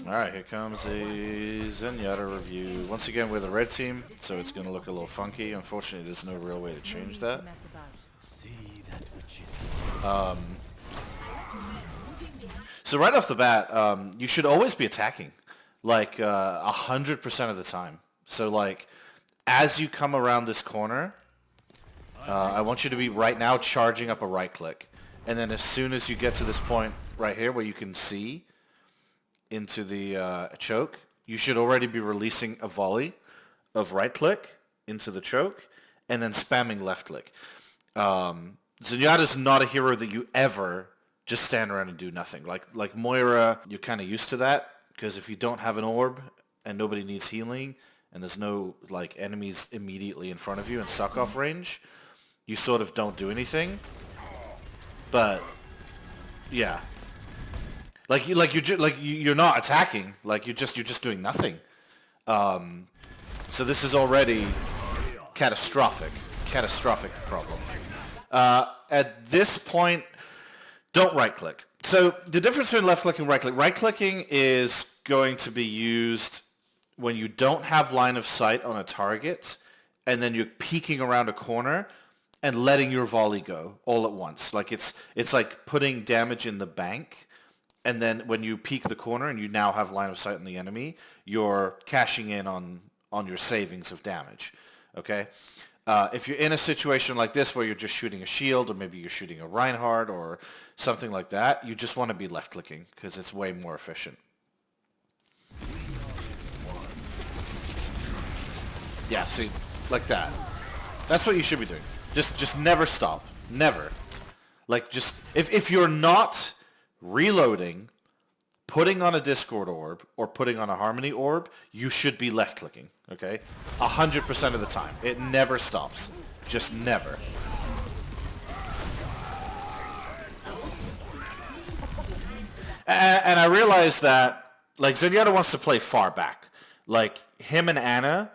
Alright, here comes a Zenyatta review. Once again, we're the red team, so it's going to look a little funky. Unfortunately, there's no real way to change that. So right off the bat, you should always be attacking, like 100% of the time. So like, as you come around this corner, I want you to be right now charging up a right click. And then as soon as you get to this point right here where you can see into the choke, you should already be releasing a volley of right click into the choke and then spamming left click. Zenyatta's not a hero that you ever just stand around and do nothing. Like Moira, you're kind of used to that because if you don't have an orb and nobody needs healing and there's no like enemies immediately in front of you in suck off range, you sort of don't do anything. But yeah, you're not attacking. Like you're just doing nothing. So this is already catastrophic problem. At this point, don't right click. So the difference between left click and right click. Right clicking is going to be used when you don't have line of sight on a target, and then you're peeking around a corner and letting your volley go all at once. Like it's like putting damage in the bank, and then when you peek the corner and you now have line of sight on the enemy, you're cashing in on your savings of damage. Okay? If you're in a situation like this where you're just shooting a shield, or maybe you're shooting a Reinhardt or something like that, you just want to be left clicking because it's way more efficient. Yeah, see, like that. That's what you should be doing. Just never stop. Never. Like just if you're not reloading, putting on a Discord orb or putting on a Harmony orb, you should be left clicking. Okay, 100% of the time. It never stops. Just never. And I realize that like Zenyatta wants to play far back. Like him and Ana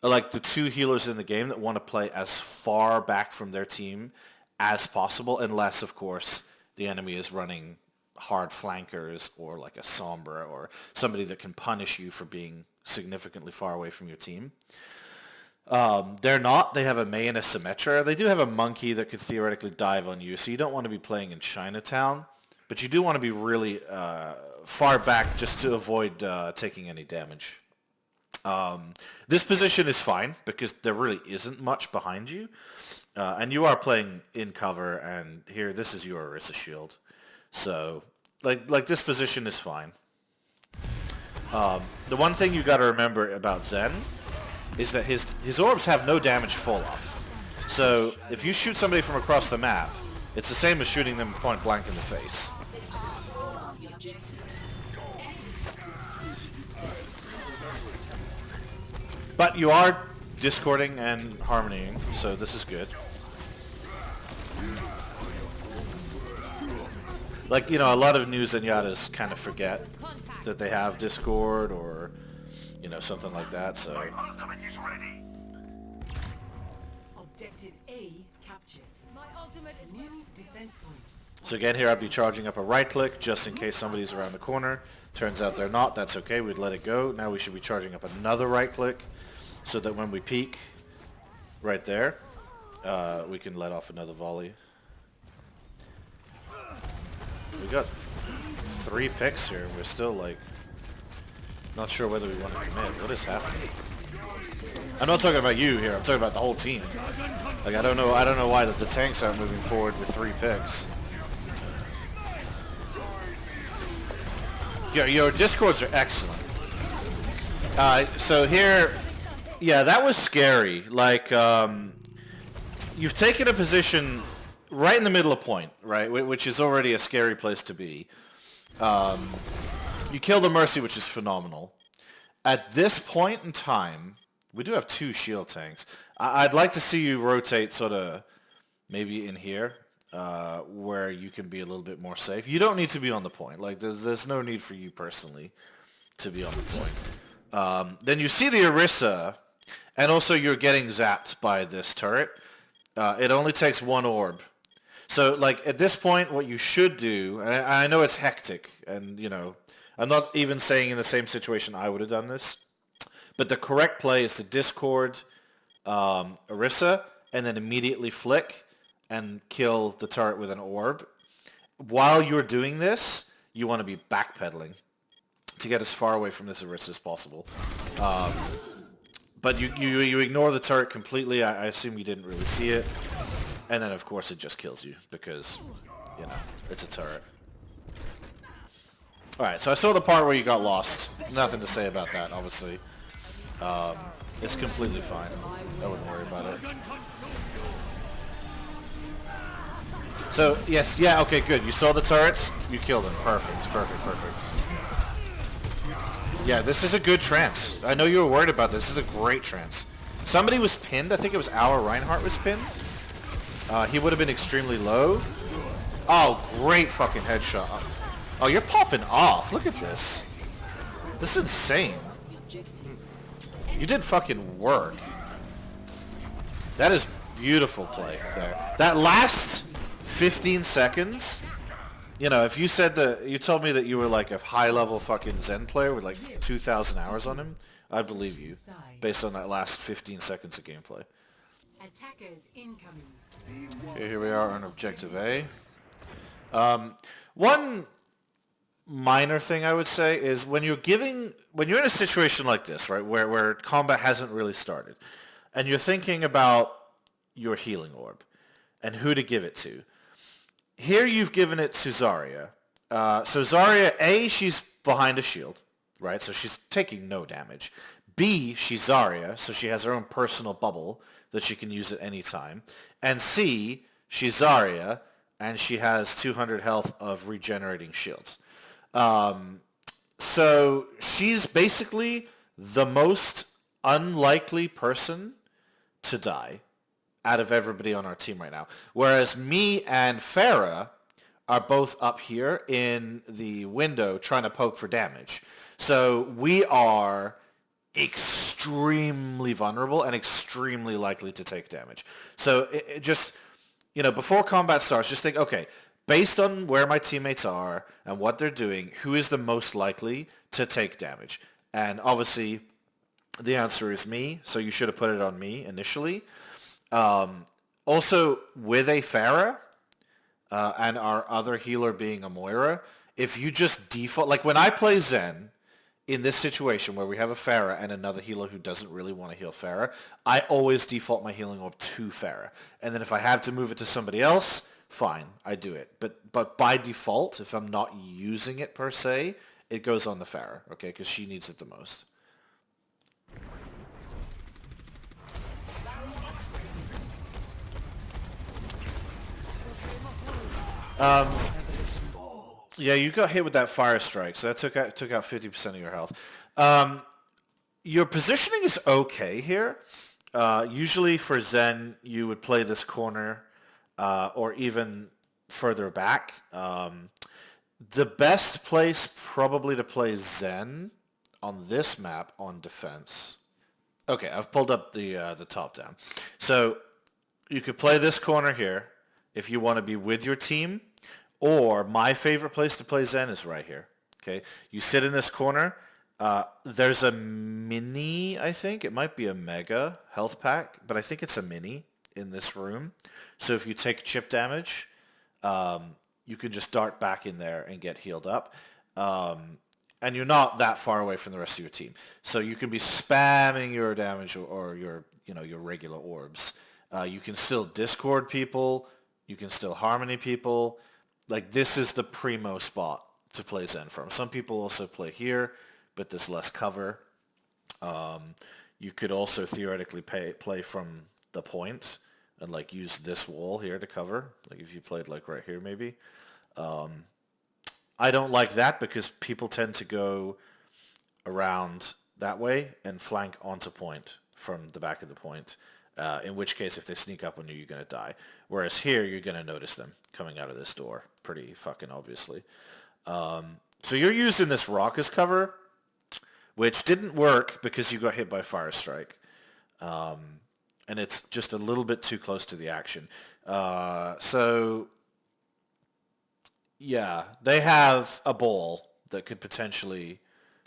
are like the two healers in the game that want to play as far back from their team as possible, unless, of course, the enemy is running hard flankers or like a Sombra or somebody that can punish you for being significantly far away from your team. They're not. They have a Mei and a Symmetra. They do have a Monkey that could theoretically dive on you, so you don't want to be playing in Chinatown, but you do want to be really far back just to avoid taking any damage. This position is fine because there really isn't much behind you, and you are playing in cover, and here this is your Orisa shield, so like this position is fine. The one thing you got to remember about Zen is that his orbs have no damage fall off, so if you shoot somebody from across the map, it's the same as shooting them point blank in the face. But you are discording and harmonying, so this is good. Like, you know, a lot of new Zenyatas kind of forget that they have Discord or, you know, something like that, so. Objective A captured. My ultimate is new defense point. So again, here I'd be charging up a right click just in case somebody's around the corner. Turns out they're not, that's okay, we'd let it go. Now we should be charging up another right click, so that when we peek right there, we can let off another volley. We got 3 picks here. We're still like not sure whether we want to commit. What is happening? I'm not talking about you here. I'm talking about the whole team. Like I don't know why the tanks aren't moving forward with 3 picks. Your discords are excellent. So here. Yeah, that was scary. Like, you've taken a position right in the middle of point, right? Which is already a scary place to be. You kill the Mercy, which is phenomenal. At this point in time, we do have 2 shield tanks. I'd like to see you rotate sort of maybe in here, where you can be a little bit more safe. You don't need to be on the point. Like, there's no need for you personally to be on the point. Then you see the Orisa. And also you're getting zapped by this turret. It only takes 1 orb. So like at this point what you should do, and I know it's hectic and you know, I'm not even saying in the same situation I would have done this. But the correct play is to discord Orisa and then immediately flick and kill the turret with an orb. While you're doing this, you want to be backpedaling to get as far away from this Orisa as possible. But you ignore the turret completely. I assume you didn't really see it. And then, of course, it just kills you because, you know, it's a turret. Alright, so I saw the part where you got lost. Nothing to say about that, obviously. It's completely fine. I wouldn't worry about it. So, yes, yeah, okay, good. You saw the turrets? You killed them. Perfect, perfect, perfect. Yeah, this is a good trance. I know you were worried about this. This is a great trance. Somebody was pinned. I think it was our Reinhardt was pinned. He would have been extremely low. Oh, great fucking headshot. Oh, you're popping off. Look at this. This is insane. You did fucking work. That is beautiful play there. That last 15 seconds, you know, if you said that, you told me that you were like a high-level fucking Zen player with like 2,000 hours on him, I'd believe you, based on that last 15 seconds of gameplay. Attackers incoming. Okay, here we are on Objective A. One minor thing I would say is when you're in a situation like this, right, where combat hasn't really started, and you're thinking about your healing orb and who to give it to. Here you've given it to Zarya. So Zarya, A, she's behind a shield, right, so she's taking no damage. B, she's Zarya, so she has her own personal bubble that she can use at any time. And C, she's Zarya, and she has 200 health of regenerating shields. So she's basically the most unlikely person to die out of everybody on our team right now. Whereas me and Pharah are both up here in the window trying to poke for damage. So we are extremely vulnerable and extremely likely to take damage. So it just, you know, before combat starts, just think, okay, based on where my teammates are and what they're doing, who is the most likely to take damage? And obviously, the answer is me, so you should have put it on me initially. Also, with a Pharah and our other healer being a Moira, if you just default, like when I play Zen, in this situation where we have a Pharah and another healer who doesn't really want to heal Pharah, I always default my healing orb to Pharah. And then if I have to move it to somebody else, fine, I do it. But by default, if I'm not using it per se, it goes on the Pharah, okay, because she needs it the most. Yeah, you got hit with that fire strike, so that took out 50% of your health. Your positioning is okay here. Usually for Zen, you would play this corner or even further back. The best place probably to play Zen on this map on defense. Okay, I've pulled up the top down. So you could play this corner here if you want to be with your team. Or my favorite place to play Zen is right here. Okay, you sit in this corner. There's a mini, I think. It might be a mega health pack, but I think it's a mini in this room. So if you take chip damage, you can just dart back in there and get healed up. And you're not that far away from the rest of your team. So you can be spamming your damage or your regular orbs. You can still discord people. You can still harmony people. Like, this is the primo spot to play Zen from. Some people also play here, but there's less cover. You could also theoretically play from the point and, like, use this wall here to cover. Like, if you played, like, right here, maybe. I don't like that because people tend to go around that way and flank onto point from the back of the point. In which case, if they sneak up on you, you're going to die. Whereas here, you're going to notice them coming out of this door pretty fucking obviously. So you're using this rock as cover, which didn't work because you got hit by Fire Strike. And it's just a little bit too close to the action. So, yeah, they have a ball that could potentially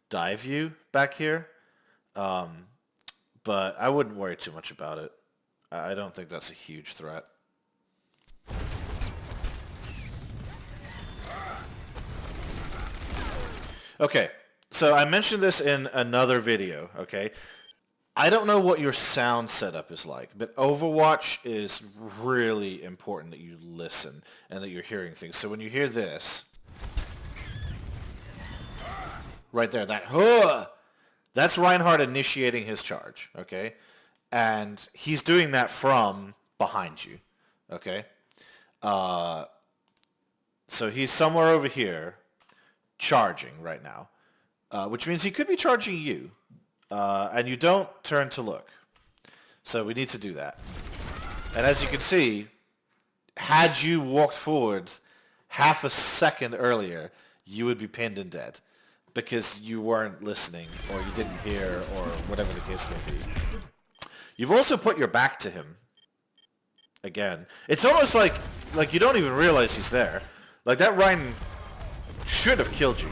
dive you back here. But I wouldn't worry too much about it. I don't think that's a huge threat. Okay, so I mentioned this in another video, okay? I don't know what your sound setup is like, but Overwatch is really important that you listen and that you're hearing things. So when you hear this, right there, that huh, that's Reinhardt initiating his charge, okay? And he's doing that from behind you, okay? So he's somewhere over here charging right now, which means he could be charging you, and you don't turn to look. So we need to do that. And as you can see, had you walked forward half a second earlier, you would be pinned and dead because you weren't listening or you didn't hear or whatever the case may be. You've also put your back to him. Again, it's almost like you don't even realize he's there. Like that Ryan should have killed you.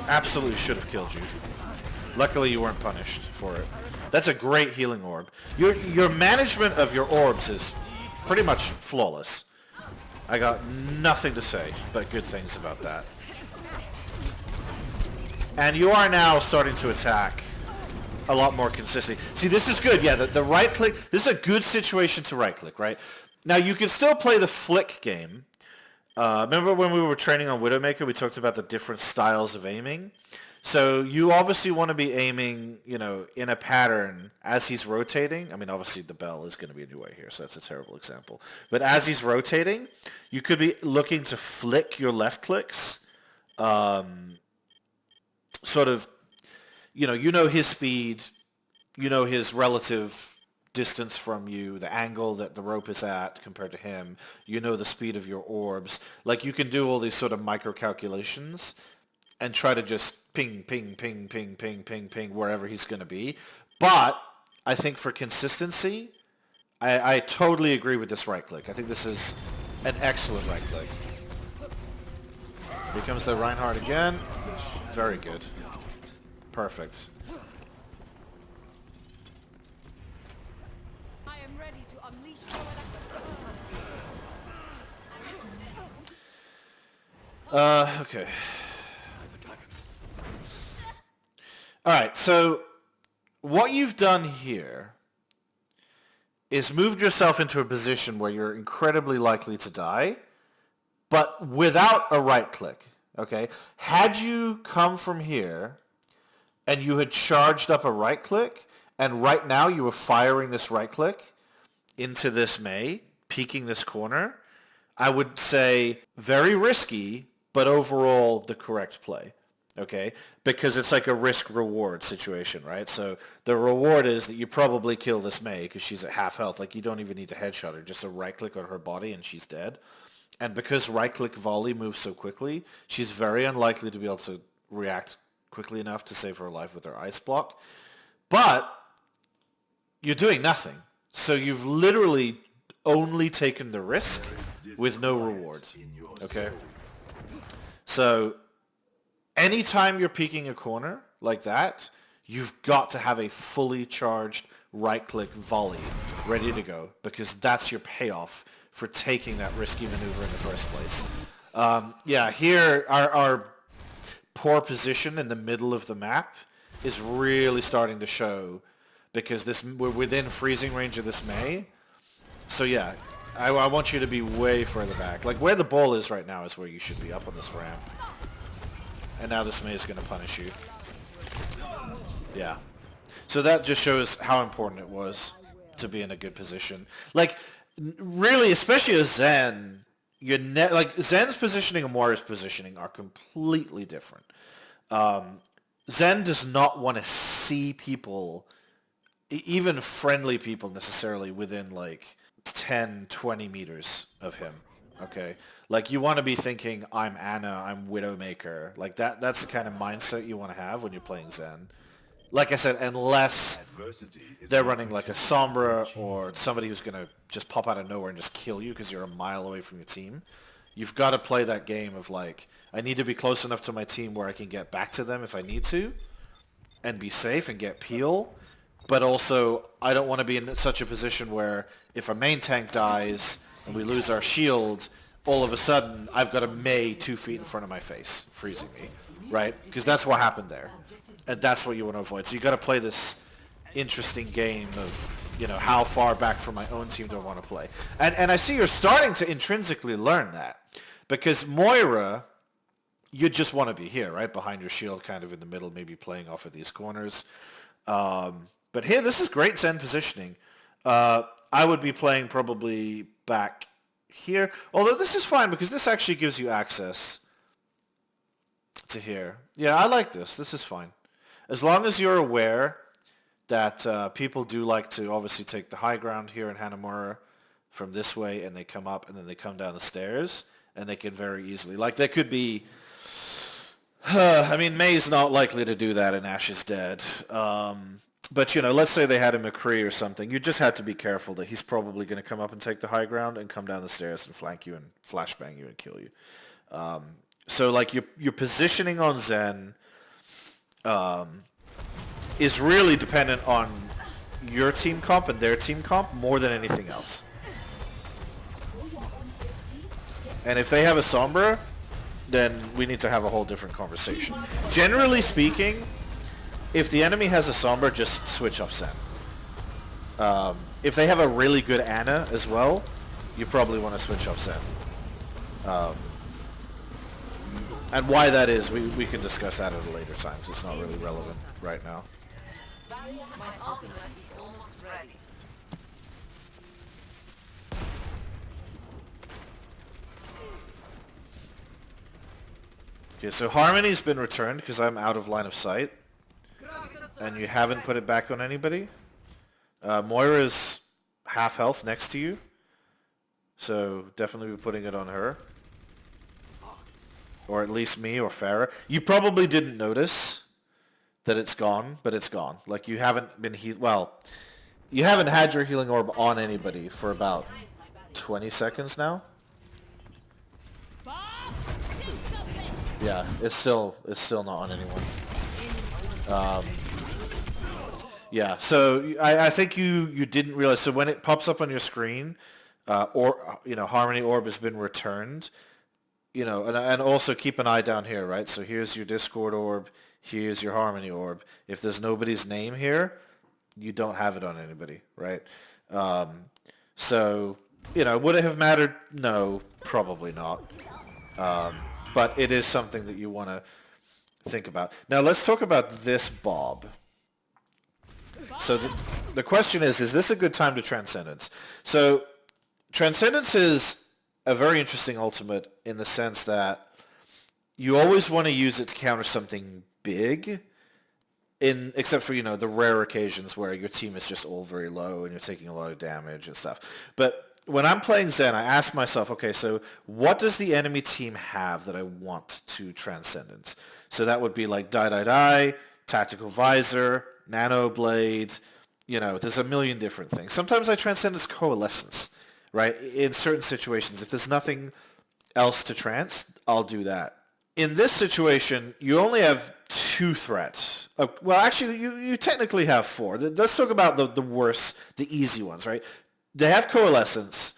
Absolutely should have killed you. Luckily you weren't punished for it. That's a great healing orb. Your management of your orbs is pretty much flawless. I got nothing to say but good things about that. And you are now starting to attack a lot more consistently. See, this is good. Yeah, the right click. This is a good situation to right click, right? Now, you can still play the flick game. Remember when we were training on Widowmaker, we talked about the different styles of aiming? So you obviously want to be aiming, you know, in a pattern as he's rotating. I mean, obviously the bell is going to be in your way here, so that's a terrible example. But as he's rotating, you could be looking to flick your left clicks. Sort of, you know his speed, you know his relative distance from you, the angle that the rope is at compared to him, you know the speed of your orbs. Like you can do all these sort of micro calculations and try to just ping, ping, ping, ping, ping, ping, ping, wherever he's going to be. But I think for consistency, I totally agree with this right click. I think this is an excellent right click. Here comes the Reinhardt again. Very good. Perfect. I am ready to unleash Okay. Alright, so what you've done here is moved yourself into a position where you're incredibly likely to die, but without a right click, okay? Had you come from here and you had charged up a right click, and right now you were firing this right click into this Mei, peeking this corner, I would say very risky, but overall the correct play, okay? Because it's like a risk-reward situation, right? So the reward is that you probably kill this Mei because she's at half health. Like you don't even need to headshot her, just a right click on her body and she's dead. And because right click volley moves so quickly, she's very unlikely to be able to react quickly enough to save her life with her ice block. But you're doing nothing. So you've literally only taken the risk with no reward. Okay? So anytime you're peeking a corner like that, you've got to have a fully charged right-click volley ready to go because that's your payoff for taking that risky maneuver in the first place. Yeah, here our poor position in the middle of the map is really starting to show because we're within freezing range of this Mei. So yeah, I want you to be way further back. Like where the ball is right now is where you should be, up on this ramp. And now this Mei is going to punish you. Yeah. So that just shows how important it was to be in a good position. Like, really, especially as Zen, like Zen's positioning and Moira's positioning are completely different. Zen does not want to see people, even friendly people necessarily, within like 10, 20 meters of him. Okay? Like you want to be thinking, I'm Anna, I'm Widowmaker. Like that's the kind of mindset you want to have when you're playing Zen. Like I said, unless they're running like a Sombra or somebody who's going to just pop out of nowhere and just kill you because you're a mile away from your team. You've got to play that game of like, I need to be close enough to my team where I can get back to them if I need to and be safe and get peel. But also, I don't want to be in such a position where if our main tank dies and we lose our shield, all of a sudden I've got a Mei 2 feet in front of my face, freezing me, right? Because that's what happened there. And that's what you want to avoid. So you got to play this interesting game of, you know, how far back from my own team do I want to play. And I see you're starting to intrinsically learn that. Because Moira, you just want to be here, right? Behind your shield, kind of in the middle, maybe playing off of these corners. But here, this is great Zen positioning. I would be playing probably back here. Although this is fine because this actually gives you access to here. Yeah, I like this. This is fine. As long as you're aware that people do like to obviously take the high ground here in Hanamura from this way, and they come up and then they come down the stairs, and they can very easily, like there could be, I mean, May's not likely to do that in Ash is Dead. But, you know, let's say they had a McCree or something. You just have to be careful that he's probably going to come up and take the high ground and come down the stairs and flank you and flashbang you and kill you. So, like, your positioning on Zen is really dependent on your team comp and their team comp more than anything else. And if they have a Sombra, then we need to have a whole different conversation. Generally speaking, if the enemy has a Sombra, just switch off Zen. If they have a really good Ana as well, you probably want to switch off Zen. And why that is, we can discuss that at a later time, because it's not really relevant right now. My ultimate is almost ready. Okay, so Harmony's been returned because I'm out of line of sight. And you haven't put it back on anybody. Moira's half health next to you. So definitely be putting it on her. Or at least me or Farah. You probably didn't notice that it's gone, but it's gone. Like you haven't been you haven't had your healing orb on anybody for about 20 seconds now. Yeah, it's still not on anyone. Yeah, so I think you didn't realize. So when it pops up on your screen, or you know, Harmony Orb has been returned. You know, and also keep an eye down here, right? So here's your Discord Orb. Here's your Harmony Orb. If there's nobody's name here, you don't have it on anybody, right? So you know, would it have mattered? No, probably not. But it is something that you want to think about. Now let's talk about this Bob. So the question is this a good time to Transcendence? So Transcendence is a very interesting ultimate in the sense that you always want to use it to counter something big, except for, you know, the rare occasions where your team is just all very low and you're taking a lot of damage and stuff. But when I'm playing Zen, I ask myself, okay, so what does the enemy team have that I want to Transcendence? So that would be like Die, Tactical Visor, Nano Blade, you know, there's a million different things. Sometimes I Transcendence Coalescence, right? In certain situations, if there's nothing else to trans, I'll do that. In this situation, you only have 2 threats. Well, actually, you technically have 4. Let's talk about the worst, the easy ones, right? They have Coalescence.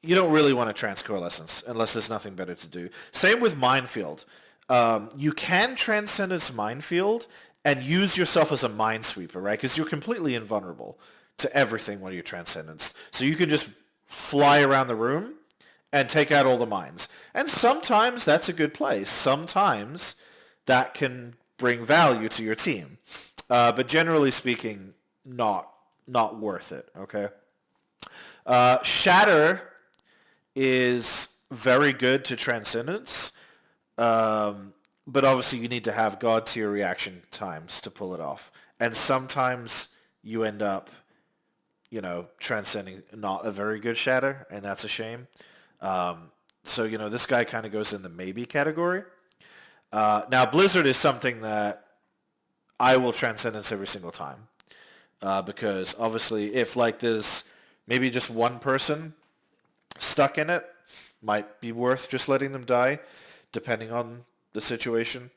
You don't really want to trans Coalescence unless there's nothing better to do. Same with Minefield. You can Transcendence Minefield and use yourself as a Minesweeper, right? Because you're completely invulnerable to everything when you're Transcendence. So you can just fly around the room and take out all the mines. And sometimes that's a good play. Sometimes that can bring value to your team. But generally speaking, not worth it, okay? Shatter is very good to Transcendence, but obviously you need to have God tier reaction times to pull it off. And sometimes you end up, you know, transcending not a very good Shatter, and that's a shame. So, you know, this guy kind of goes in the maybe category. Now, Blizzard is something that I will Transcendence every single time. Because obviously if like there's maybe just one person stuck in it, might be worth just letting them die, depending on the situation,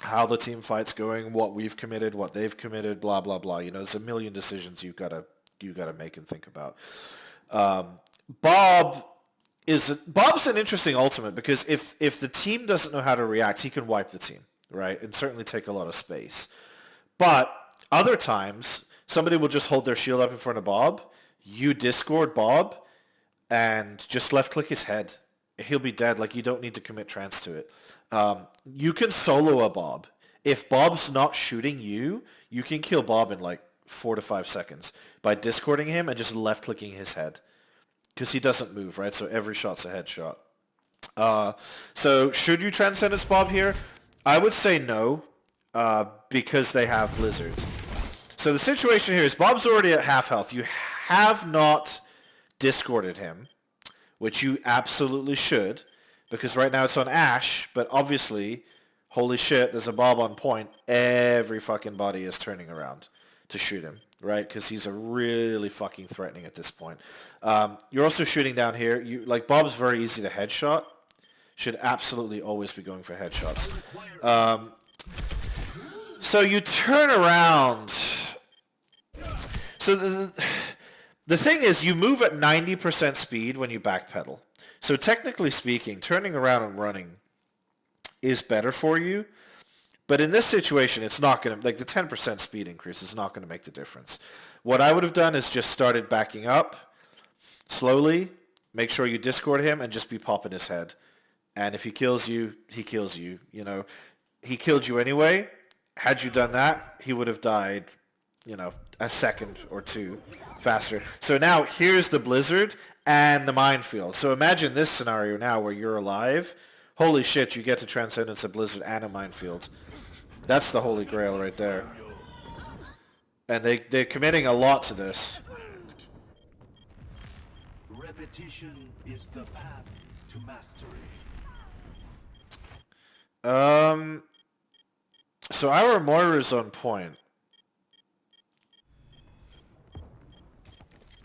how the team fight's going, what we've committed, what they've committed, blah blah blah. You know, there's a million decisions you've got to make and think about. Bob's an interesting ultimate because if the team doesn't know how to react, he can wipe the team, right, and certainly take a lot of space. But other times, somebody will just hold their shield up in front of Bob. You Discord Bob, and just left click his head. He'll be dead. Like, you don't need to commit trance to it. You can solo a Bob. If Bob's not shooting you, you can kill Bob in like 4 to 5 seconds by discording him and just left clicking his head. Because he doesn't move, right? So every shot's a headshot. So should you Transcendence Bob here? I would say no, because they have Blizzard. So the situation here is Bob's already at half health. You have not discorded him, which you absolutely should, because right now it's on Ash, but obviously, holy shit, there's a Bob on point. Every fucking body is turning around to shoot him, right? Because he's a really fucking threatening at this point. You're also shooting down here. Bob's very easy to headshot. Should absolutely always be going for headshots. So you turn around. So the thing is, you move at 90% speed when you backpedal. So technically speaking, turning around and running is better for you. But in this situation, it's not going to, like, the 10% speed increase is not going to make the difference. What I would have done is just started backing up slowly, make sure you discord him, and just be popping his head. And if he kills you, he kills you. You know, he killed you anyway. Had you done that, he would have died, you know, a second or two faster. So now here's the Blizzard and the minefield. So imagine this scenario now where you're alive. Holy shit, you get to Transcendence a Blizzard and a minefield. That's the holy grail right there. And they're committing a lot to this. Repetition is the path to mastery. So our Moira's on point.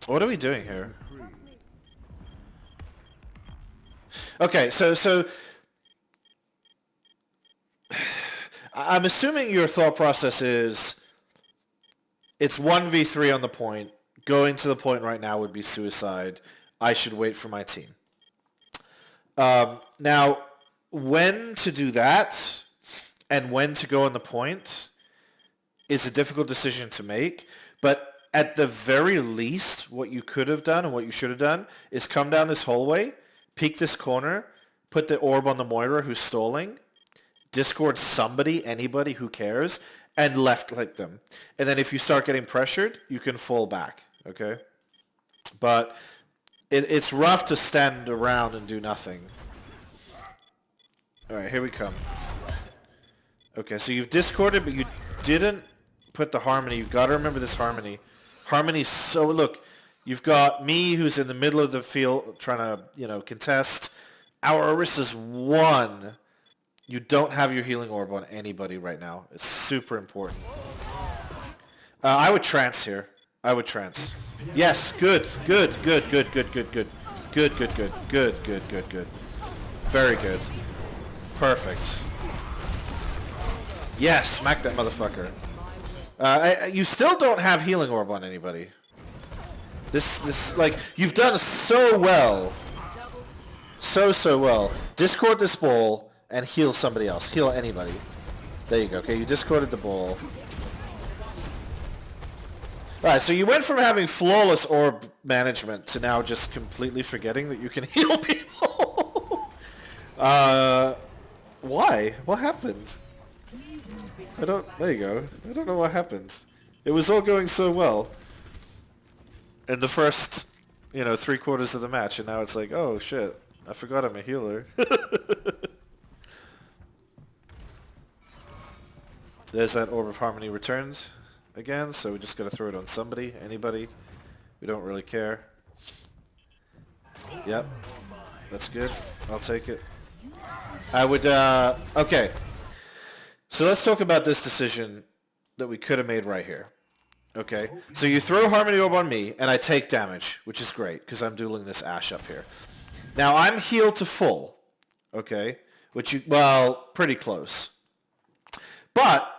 What are we doing here? Okay, so I'm assuming your thought process is it's 1v3 on the point. Going to the point right now would be suicide. I should wait for my team. Now, when to do that and when to go on the point is a difficult decision to make, but at the very least, what you could have done and what you should have done is come down this hallway, peek this corner, put the orb on the Moira who's stalling, discord somebody, anybody, who cares, and left-click them. And then if you start getting pressured, you can fall back, okay? But it's rough to stand around and do nothing. Alright, here we come. Okay, so you've discorded, but you didn't put the Harmony. You've got to remember this Harmony. Harmony's so... Look, you've got me who's in the middle of the field trying to, you know, contest. Our Orissa's 1. You don't have your healing orb on anybody right now. It's super important. I would trance here. I would trance. Yes, good. Good. Very good. Perfect. Yes, smack that motherfucker. You still don't have healing orb on anybody. This, like, you've done so well. So well. Discord this ball and heal somebody else. Heal anybody. There you go. Okay, you discorded the ball. Alright, so you went from having flawless orb management to now just completely forgetting that you can heal people. Why? What happened? There you go. I don't know what happened. It was all going so well in the first, you know, 3/4 of the match, and now it's like, oh shit, I forgot I'm a healer. There's that Orb of Harmony returns again, so we just gotta throw it on somebody, anybody. We don't really care. Yep. That's good. I'll take it. I would, okay. So let's talk about this decision that we could have made right here. Okay? So you throw Harmony Orb on me, and I take damage, which is great, because I'm dueling this Ashe up here. Now I'm healed to full, okay? Well, pretty close. But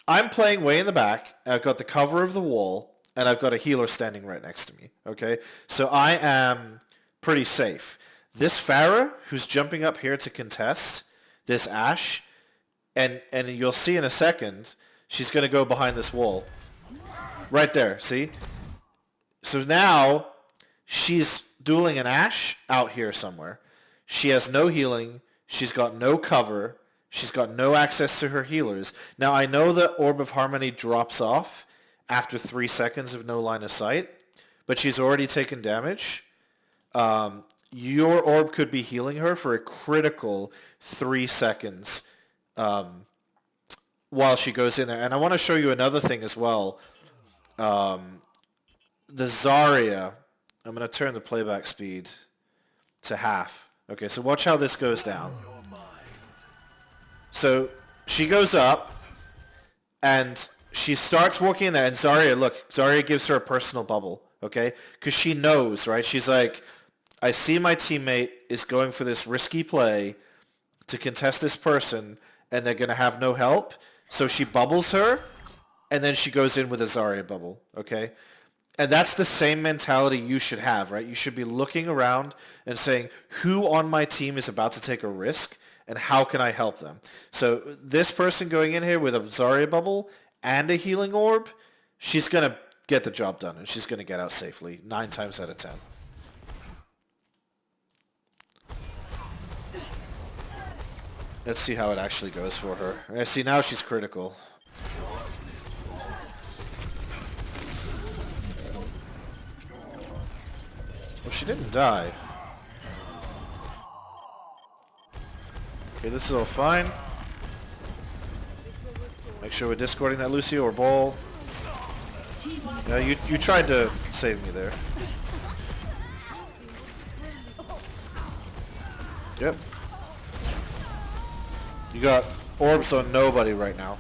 I'm playing way in the back. I've got the cover of the wall, and I've got a healer standing right next to me, okay? So I am pretty safe. This Pharah, who's jumping up here to contest this Ashe, and you'll see in a second, she's going to go behind this wall. Right there, see? So now, she's dueling an Ashe out here somewhere. She has no healing. She's got no cover. She's got no access to her healers. Now, I know that Orb of Harmony drops off after 3 seconds of no line of sight, but she's already taken damage. Your orb could be healing her for a critical 3 seconds while she goes in there. And I want to show you another thing as well. The Zarya, I'm going to turn the playback speed to half. Okay, so watch how this goes down. So she goes up, and she starts walking in there, and Zarya gives her a personal bubble, okay? Because she knows, right? She's like, I see my teammate is going for this risky play to contest this person, and they're going to have no help. So she bubbles her, and then she goes in with a Zarya bubble, okay? And that's the same mentality you should have, right? You should be looking around and saying, who on my team is about to take a risk, and how can I help them? So this person going in here with a Zarya bubble and a healing orb, she's going to get the job done, and she's going to get out safely 9 times out of 10. Let's see how it actually goes for her. See, now she's critical. Well, she didn't die. Okay, this is all fine. Make sure we're discording that Lucio or Ball. Yeah, you tried to save me there. Yep. You got orbs on nobody right now.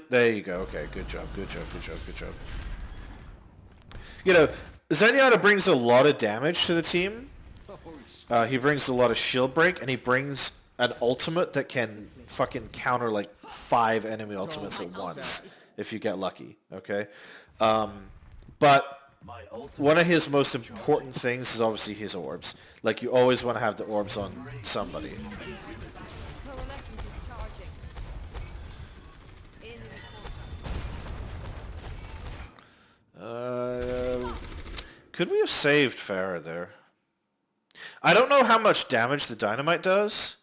There you go. Okay, good job, good job, good job, good job. You know, Zenyatta brings a lot of damage to the team. He brings a lot of shield break, and he brings an ultimate that can fucking counter like 5 enemy ultimates at once, if you get lucky, okay? But one of his most important things is obviously his orbs. Like, you always want to have the orbs on somebody. Could we have saved Pharah there? I don't know how much damage the dynamite does.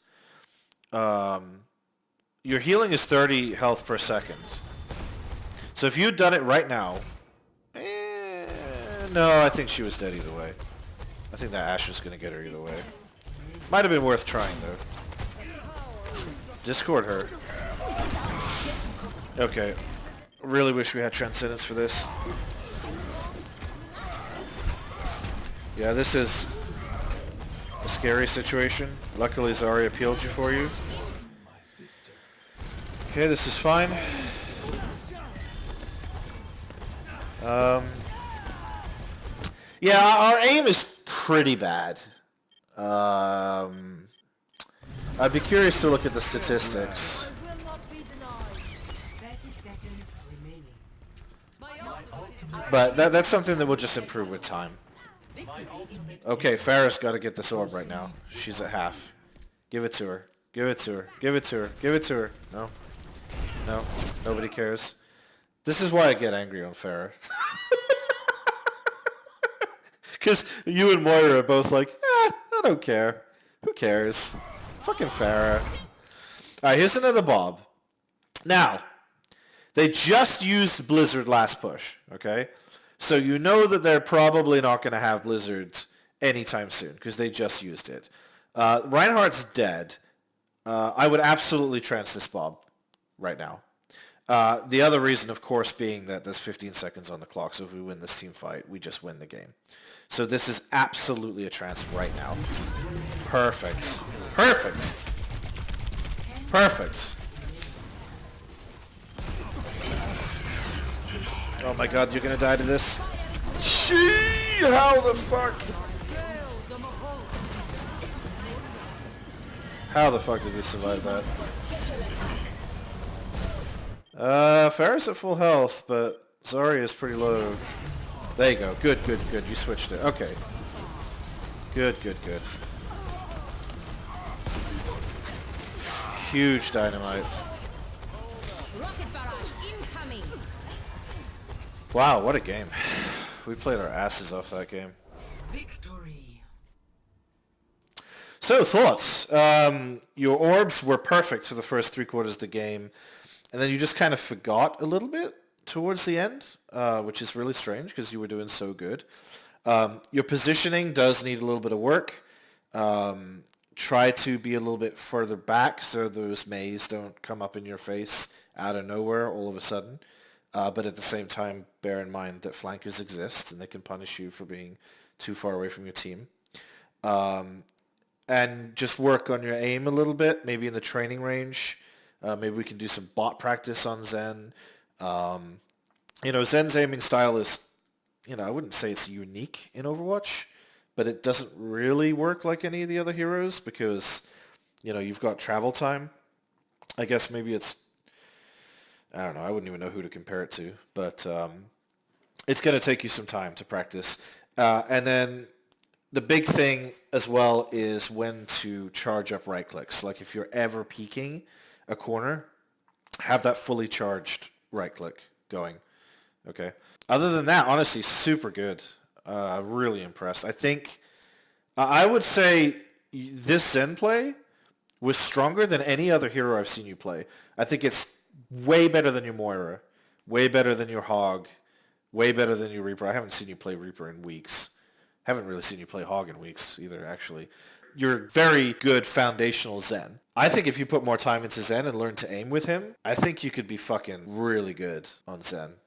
Your healing is 30 health per second. So if you'd done it right now... no, I think she was dead either way. I think that Ashe was going to get her either way. Might have been worth trying, though. Discord her. Okay. Really wish we had Transcendence for this. Yeah, this is a scary situation. Luckily, Zarya peeled you for you. Okay, this is fine. Yeah, our aim is pretty bad. I'd be curious to look at the statistics. But that's something that will just improve with time. Okay, Pharah's got to get this orb right now. She's at half. Give it to her. Give it to her. Give it to her. Give it to her. No. No. Nobody cares. This is why I get angry on Pharah. Because you and Moira are both like, I don't care. Who cares? Fucking Pharah. Alright, here's another Bob. Now, they just used Blizzard last push, okay? So you know that they're probably not going to have Blizzard anytime soon, because they just used it. Reinhardt's dead. I would absolutely trance this Bob right now. The other reason, of course, being that there's 15 seconds on the clock, so if we win this team fight, we just win the game. So this is absolutely a trance right now. Perfect. Perfect. Perfect. Oh my god, you're gonna die to this? Gee, how the fuck? How the fuck did we survive that? Pharah's at full health, but Zarya's pretty low. There you go. Good, good, good. You switched it. Okay. Good, good, good. Huge dynamite. Rocket barrage incoming. Wow, what a game. We played our asses off that game. Victory. So, thoughts. Your orbs were perfect for the first 3/4 of the game, and then you just kind of forgot a little bit towards the end, which is really strange because you were doing so good. Your positioning does need a little bit of work. Try to be a little bit further back so those Meis don't come up in your face out of nowhere all of a sudden. But at the same time, bear in mind that flankers exist and they can punish you for being too far away from your team. And just work on your aim a little bit, maybe in the training range. Maybe we can do some bot practice on Zen. Zen's aiming style is, I wouldn't say it's unique in Overwatch, but it doesn't really work like any of the other heroes because, you've got travel time. I guess maybe it's, I don't know, I wouldn't even know who to compare it to, but it's going to take you some time to practice. And then the big thing as well is when to charge up right clicks. Like if you're ever peeking a corner, have that fully charged right click going. Okay. Other than that, honestly, super good. Really impressed. I think I would say this Zen play was stronger than any other hero I've seen you play. I think it's way better than your Moira, way better than your Hog, way better than your Reaper. I haven't seen you play Reaper in weeks. Haven't really seen you play Hog in weeks either, actually. You're very good foundational Zen. I think if you put more time into Zen and learn to aim with him, I think you could be fucking really good on Zen.